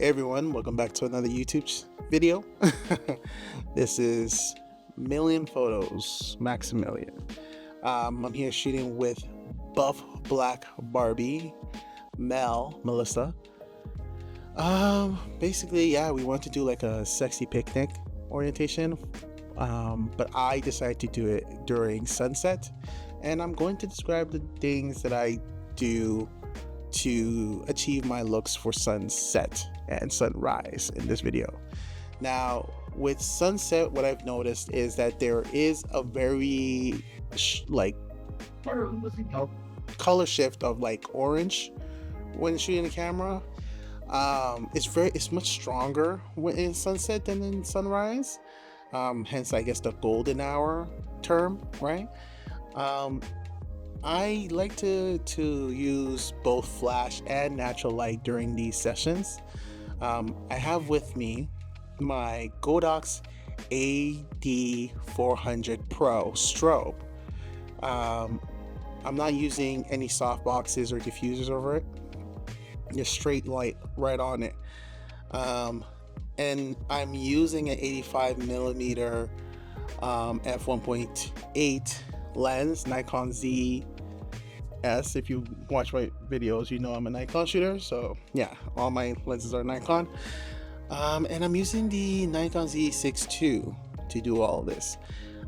Hey everyone, welcome back to another YouTube video. This is Million Photos, Maximilian. I'm here shooting with Buff Black Barbie, Melissa. Basically, yeah, we want to do like a sexy picnic orientation, but I decided to do it during sunset, and I'm going to describe the things that I do to achieve my looks for sunset and sunrise in this video. Now, with sunset, what I've noticed is that there is a very color shift of like orange when shooting the camera. It's much stronger in sunset than in sunrise. Hence, I guess the golden hour term, right? I like to use both flash and natural light during these sessions. I have with me my Godox AD400 Pro strobe. I'm not using any soft boxes or diffusers over it. Just straight light right on it. And I'm using an 85mm f1.8 lens, Nikon Z. If you watch my videos, you know I'm a Nikon shooter, so yeah, all my lenses are Nikon. And I'm using the Nikon Z6 II to do all of this.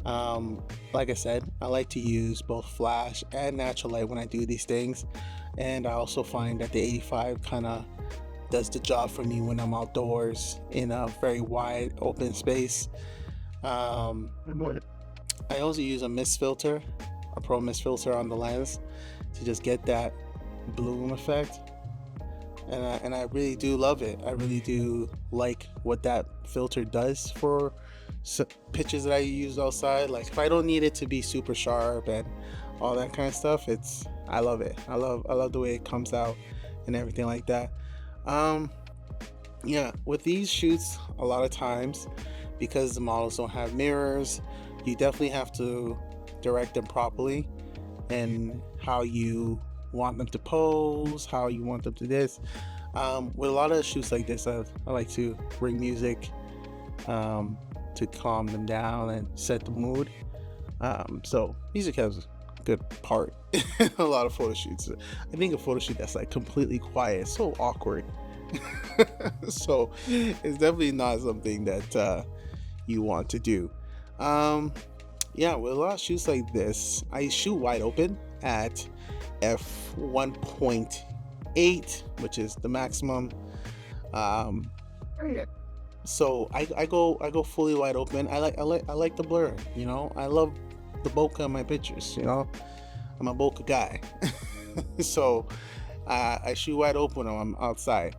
Like I said, I like to use both flash and natural light when I do these things, and I also find that the 85 kind of does the job for me when I'm outdoors in a very wide open space. I also use a mist filter, a pro mist filter on the lens to just get that bloom effect, and I really do love it. I really do like what that filter does for pictures that I use outside. Like if I don't need it to be super sharp and all that kind of stuff, I love it. I love the way it comes out and everything like that. Yeah, with these shoots, a lot of times, because the models don't have mirrors, you definitely have to direct them properly and how you want them to pose, how you want them to this. With a lot of shoots like this, I like to bring music to calm them down and set the mood. So music has a good part in a lot of photo shoots. I think a photo shoot that's like completely quiet is so awkward. So it's definitely not something that you want to do. Yeah, with a lot of shoots like this, I shoot wide open at f1.8, which is the maximum. So I go fully wide open. I like the blur. You know, I love the bokeh in my pictures. You know, I'm a bokeh guy. So I shoot wide open when I'm outside.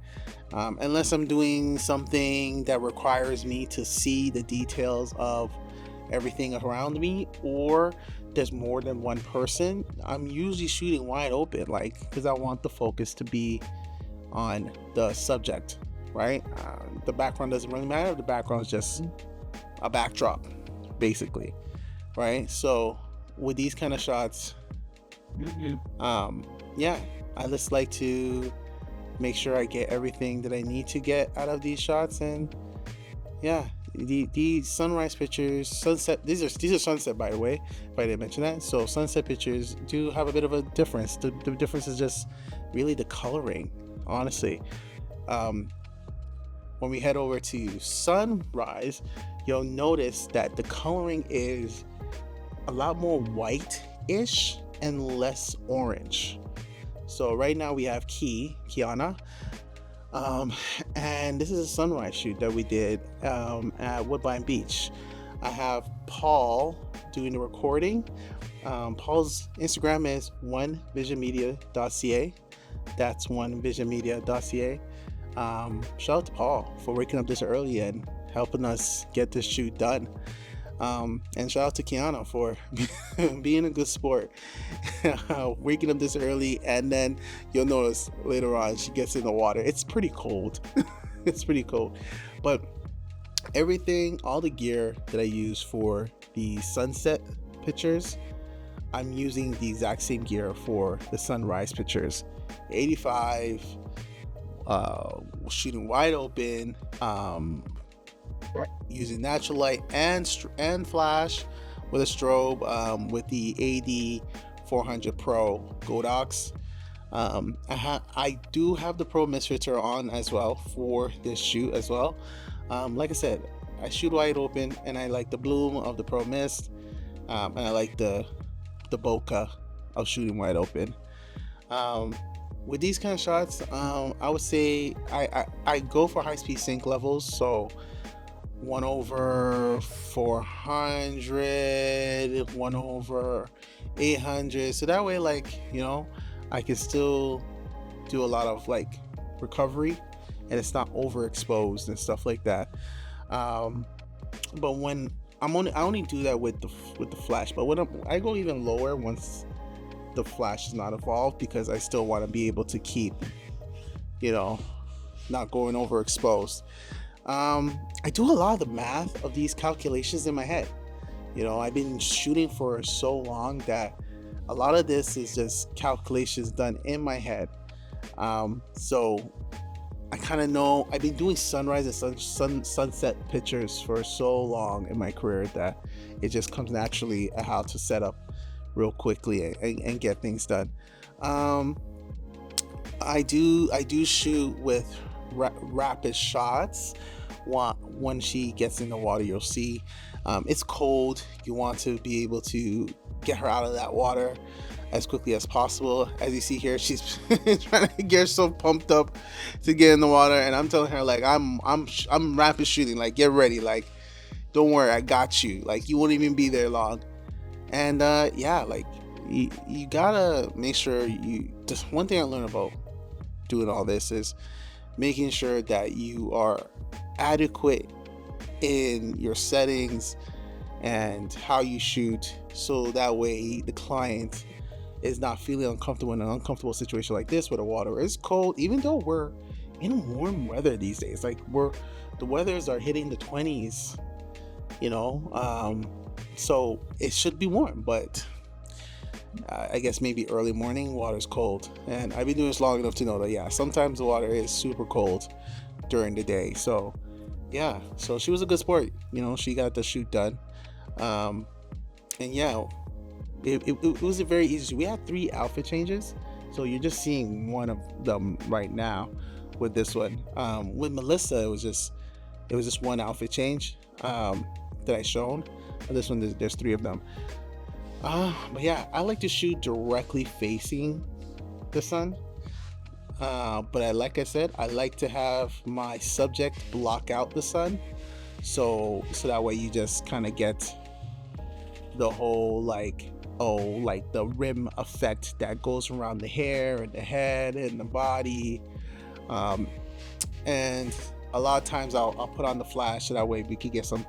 Unless I'm doing something that requires me to see the details of everything around me, or there's more than one person, I'm usually shooting wide open, like because I want the focus to be on the subject, right? The background doesn't really matter. The background is just a backdrop, basically, right? So with these kind of shots, yeah, I just like to make sure I get everything that I need to get out of these shots. And yeah, the sunrise pictures, sunset, these are sunset, by the way, if I didn't mention that. So sunset pictures do have a bit of a difference. The difference is just really the coloring, honestly. When we head over to sunrise, you'll notice that the coloring is a lot more white-ish and less orange. So right now we have Kiana, and this is a sunrise shoot that we did at Woodbine Beach. I have Paul doing the recording. Paul's Instagram is onevisionmedia.ca. That's onevisionmedia.ca. Shout out to Paul for waking up this early and helping us get this shoot done. And shout out to Kiana for being a good sport, waking up this early, and then you'll notice later on she gets in the water. It's pretty cold. It's pretty cold, but everything, all the gear that I use for the sunset pictures, I'm using the exact same gear for the sunrise pictures. 85 shooting wide open, using natural light and flash with a strobe, with the AD 400 Pro Godox. I do have the Pro Mist filter on as well for this shoot as well. Like I said, I shoot wide open, and I like the bloom of the Pro Mist, and I like the bokeh of shooting wide open. With these kind of shots, I would say I go for high speed sync levels, so 1/400, 1/800, so that way, like, I can still do a lot of like recovery, and it's not overexposed and stuff like that. But when I only do that with the flash, but when I go even lower once the flash is not evolved, because I still want to be able to keep, not going overexposed. I do a lot of the math of these calculations in my head. I've been shooting for so long that a lot of this is just calculations done in my head. So I kind of know. I've been doing sunrise and sunset pictures for so long in my career that it just comes naturally at how to set up real quickly and get things done. I do shoot with rapid shots. When she gets in the water, you'll see it's cold. You want to be able to get her out of that water as quickly as possible. As you see here, she's trying to get herself pumped up to get in the water, and I'm telling her, like, I'm rapid shooting, like, get ready, like, don't worry, I got you, like, you won't even be there long. And yeah, like, you gotta make sure just one thing I learned about doing all this is making sure that you are adequate in your settings and how you shoot, so that way the client is not feeling uncomfortable in an uncomfortable situation like this where the water is cold, even though we're in warm weather these days. Like, the weathers are hitting the 20s, so it should be warm, but I guess maybe early morning water's cold. And I've been doing this long enough to know that, yeah, sometimes the water is super cold during the day. So yeah, so she was a good sport. She got the shoot done. And yeah, it was a very easy. We had 3 outfit changes, so you're just seeing one of them right now with this one. With Melissa, it was just one outfit change that I shown. This one, there's 3 of them. But yeah, I like to shoot directly facing the sun. But like I said, I like to have my subject block out the sun, so that way you just kind of get the whole like the rim effect that goes around the hair and the head and the body. And a lot of times I'll put on the flash, so that way we can get some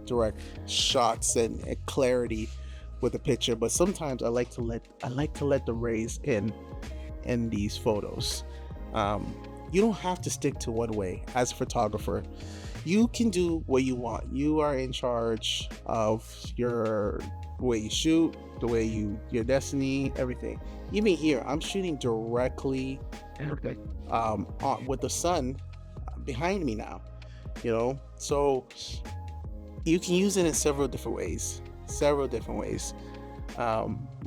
direct shots and clarity with the picture. But sometimes I like to let the rays in these photos. You don't have to stick to one way. As a photographer, you can do what you want. You are in charge of your way you shoot, the way your destiny, everything. Even here, I'm shooting directly with the sun behind me now, so you can use it in several different ways.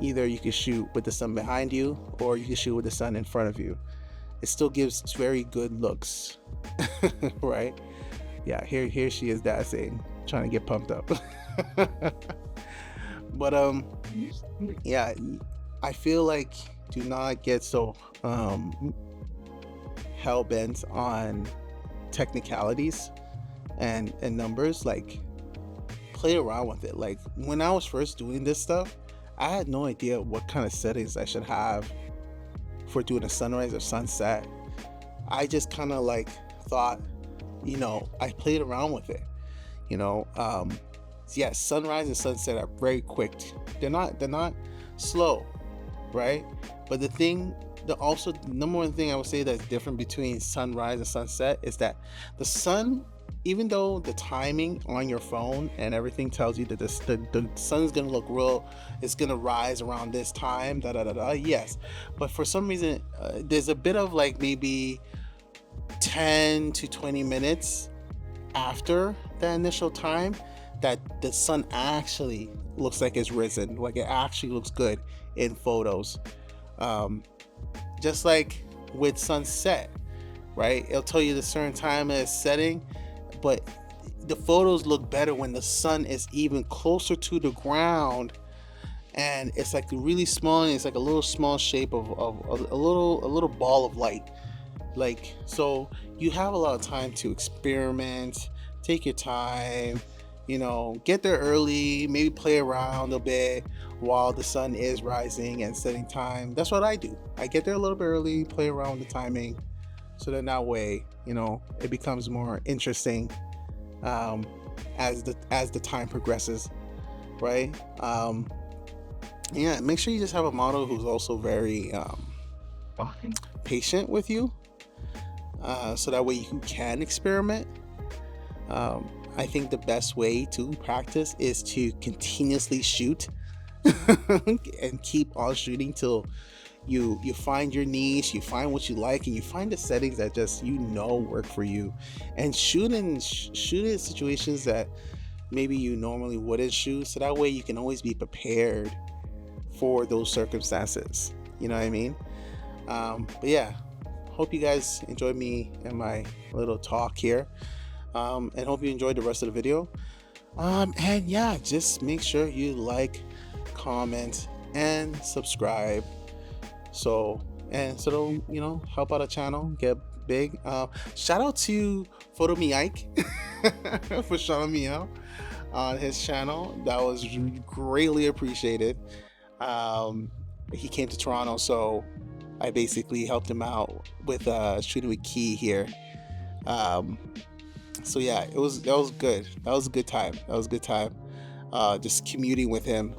Either you can shoot with the sun behind you, or you can shoot with the sun in front of you. It still gives very good looks. Right? Yeah, here she is dancing, trying to get pumped up. But yeah, I feel like do not get so hell-bent on technicalities and numbers. Like, play around with it. Like, when I was first doing this stuff, I had no idea what kind of settings I should have for doing a sunrise or sunset. I just kind of like thought, I played around with it. Yes, sunrise and sunset are very quick. They're not slow, right? But the number one thing I would say that's different between sunrise and sunset is that the sun, even though the timing on your phone and everything tells you that the sun is going to look real, it's going to rise around this time, yes, but for some reason there's a bit of like maybe 10 to 20 minutes after the initial time that the sun actually looks like it's risen, like it actually looks good in photos. um, just like with sunset, right? It'll tell you the certain time it's setting, but the photos look better when the sun is even closer to the ground, and it's like really small, and it's like a little small shape of a little ball of light. Like, so you have a lot of time to experiment, take your time, get there early, maybe play around a bit while the sun is rising and setting time. That's what I do. I get there a little bit early, play around with the timing, so that way, it becomes more interesting, as the time progresses, right? Yeah, make sure you just have a model who's also very patient with you, so that way you can experiment. I think the best way to practice is to continuously shoot and keep on shooting till you find your niche, you find what you like, and you find the settings that just work for you, and shoot in situations that maybe you normally wouldn't shoot, so that way you can always be prepared for those circumstances. You know what I mean? But yeah, hope you guys enjoyed me and my little talk here, and hope you enjoyed the rest of the video. And yeah, just make sure you like, comment, and subscribe, so they'll help out the channel get big. Shout out to Photo Me Ike for shouting me out on his channel. That was greatly appreciated. He came to Toronto, so I basically helped him out with shooting with Key here. So yeah, that was good. That was a good time. Just commuting with him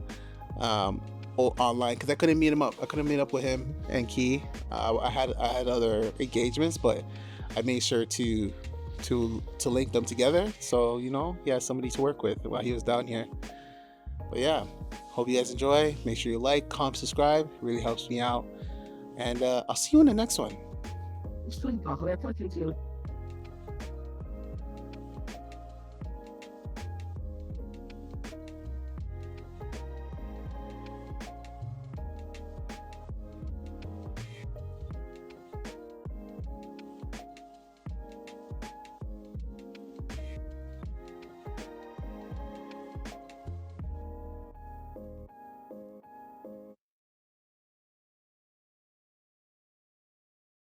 online, because I couldn't meet him up. I couldn't meet up with him and Key. I had other engagements, but I made sure to link them together, so he had somebody to work with while he was down here. But yeah, hope you guys enjoy. Make sure you like, comment, subscribe. It really helps me out, and I'll see you in the next one.